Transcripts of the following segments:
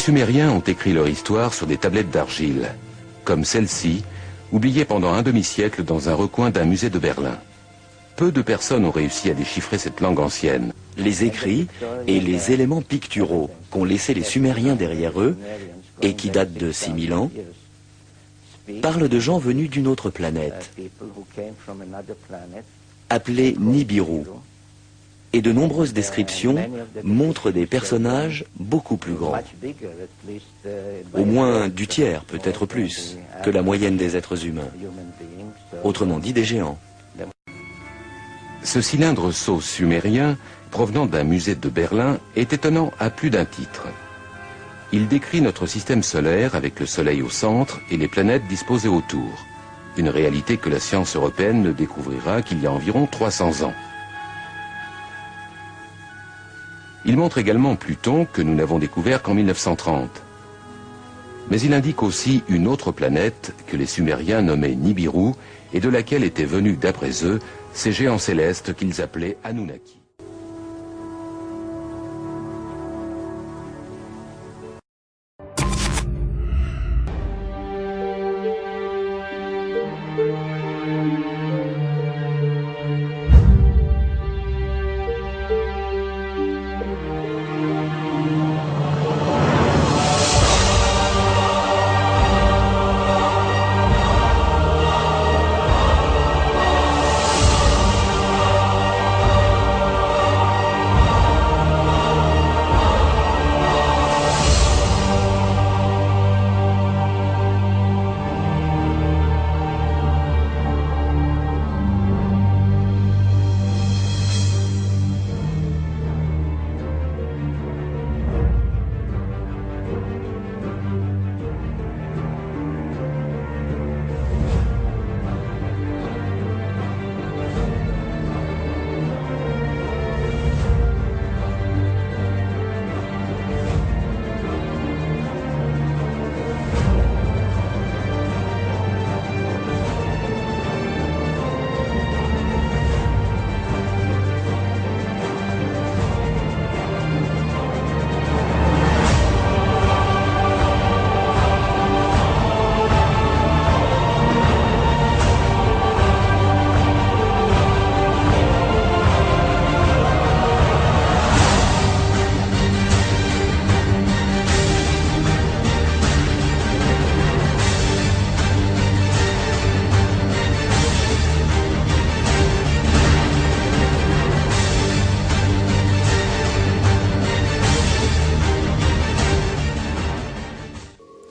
Les Sumériens ont écrit leur histoire sur des tablettes d'argile, comme celle-ci, oubliée pendant un demi-siècle dans un recoin d'un musée de Berlin. Peu de personnes ont réussi à déchiffrer cette langue ancienne. Les écrits et les éléments picturaux qu'ont laissés les Sumériens derrière eux, et qui datent de 6000 ans, parlent de gens venus d'une autre planète, appelée Nibiru. Et de nombreuses descriptions montrent des personnages beaucoup plus grands, au moins du tiers, peut-être plus, que la moyenne des êtres humains, autrement dit des géants. Ce cylindre sauce sumérien, provenant d'un musée de Berlin, est étonnant à plus d'un titre. Il décrit notre système solaire avec le Soleil au centre et les planètes disposées autour. Une réalité que la science européenne ne découvrira qu'il y a environ 300 ans. Il montre également Pluton que nous n'avons découvert qu'en 1930. Mais il indique aussi une autre planète que les Sumériens nommaient Nibiru et de laquelle étaient venus, d'après eux, ces géants célestes qu'ils appelaient Anunnaki.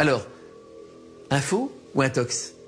Alors, info ou intox?